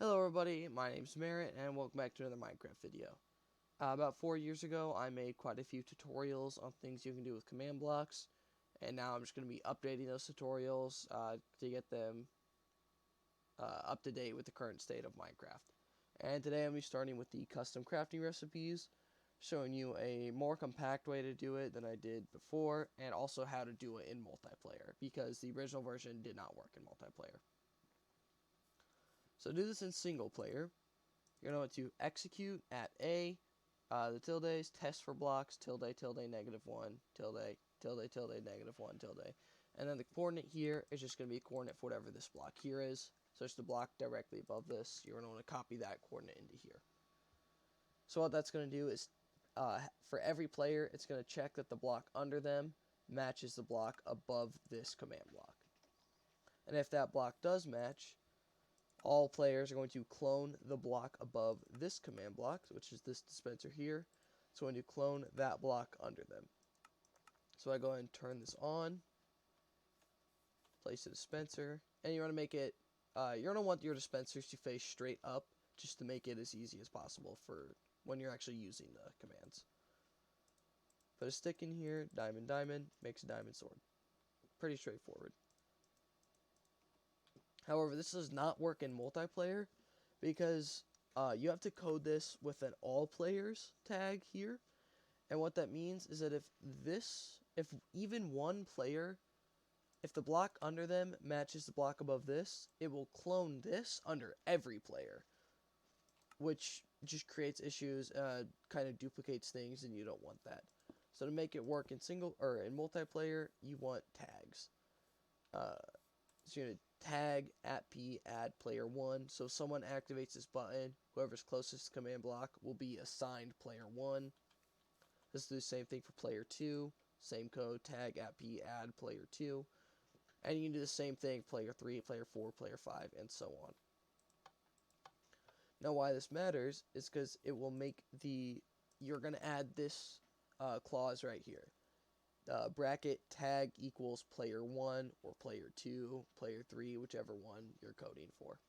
Hello everybody, my name's Merritt and welcome back to another Minecraft video. About 4 years ago I made quite a few tutorials on things you can do with command blocks, and now I'm just going to be updating those tutorials to get them up to date with the current state of Minecraft. And today I'm going to be starting with the custom crafting recipes, showing you a more compact way to do it than I did before, and also how to do it in multiplayer, because the original version did not work in multiplayer. So to do this in single player, you're going to want to execute at A, the tildes, testforblocks, tilde, tilde, -1, tilde, tilde, tilde, -1, tilde. And then the coordinate here is just going to be a coordinate for whatever this block here is. So it's the block directly above this. You're going to want to copy that coordinate into here. So what that's going to do is, for every player, it's going to check that the block under them matches the block above this command block. And if that block does match, all players are going to clone the block above this command block, which is this dispenser here. It's going to clone that block under them. So I go ahead and turn this on, place the dispenser, and you want to make it, you're going to want your dispensers to face straight up, just to make it as easy as possible for when you're actually using the commands. Put a stick in here, diamond, diamond, makes a diamond sword. Pretty straightforward. However, this does not work in multiplayer because you have to code this with an all players tag here. And what that means is that if even one player, if the block under them matches the block above this, it will clone this under every player, which just creates issues, kind of duplicates things, and you don't want that. So to make it work in in multiplayer, you want tags. So you're going to tag @p add player 1. So if someone activates this button, whoever's closest to command block will be assigned player 1. This is the same thing for player 2. Same code, tag @p add player 2. And you can do the same thing player 3, player 4, player 5, and so on. Now why this matters is because it will make you're going to add this clause right here. Bracket tag equals player 1 or player 2, player 3, whichever one you're coding for.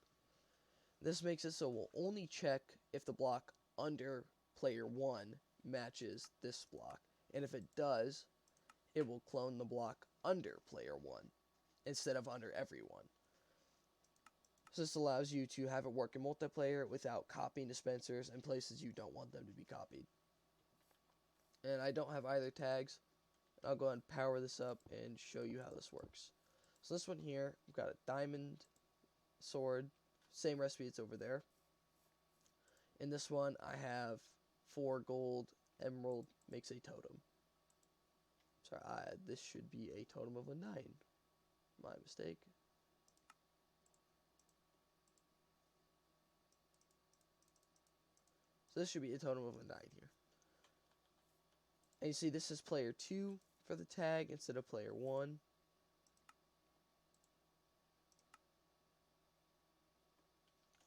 This makes it so we'll only check if the block under player 1 matches this block. And if it does, it will clone the block under player 1 instead of under everyone. So this allows you to have it work in multiplayer without copying dispensers in places you don't want them to be copied. And I don't have either tags. I'll go ahead and power this up and show you how this works. So this one here, I've got a diamond sword, same recipe it's over there. In this one, I have 4 gold, emerald, makes a totem. Sorry, this should be a totem of a 9. My mistake. So this should be a totem of a 9 here. And you see this is player 2 for the tag instead of player 1.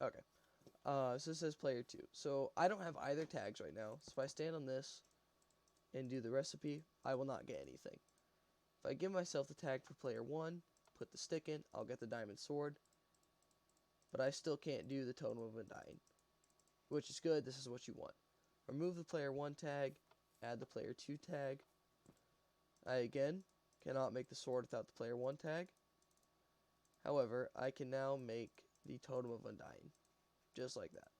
Okay. So this says player 2. So I don't have either tags right now. So if I stand on this and do the recipe, I will not get anything. If I give myself the tag for player 1, put the stick in, I'll get the diamond sword. But I still can't do the totem of undying, which is good. This is what you want. Remove the player 1 tag, add the player 2 tag. I again cannot make the sword without the player 1 tag. However, I can now make the totem of undying, just like that.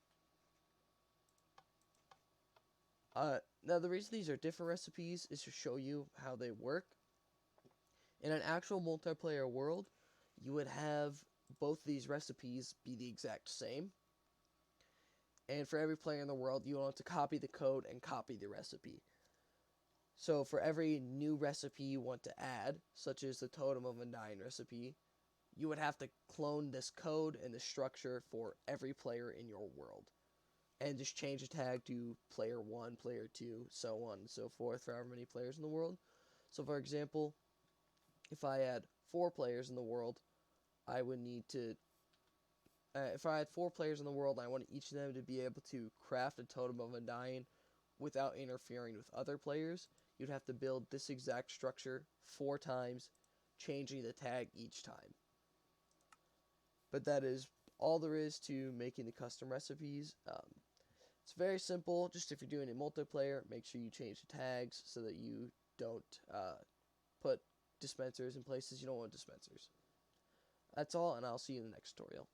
Now the reason these are different recipes is to show you how they work. In an actual multiplayer world, you would have both these recipes be the exact same. And for every player in the world, you want to copy the code and copy the recipe. So for every new recipe you want to add, such as the totem of undying recipe, you would have to clone this code and the structure for every player in your world. And just change the tag to player 1, player 2, so on and so forth for however many players in the world. So for example, if I had 4 players in the world, I would need to, if I had 4 players in the world, I wanted each of them to be able to craft a totem of undying without interfering with other players. You'd have to build this exact structure 4 times, changing the tag each time. But that is all there is to making the custom recipes. It's very simple. Just if you're doing a multiplayer, make sure you change the tags so that you don't put dispensers in places you don't want dispensers. That's all, and I'll see you in the next tutorial.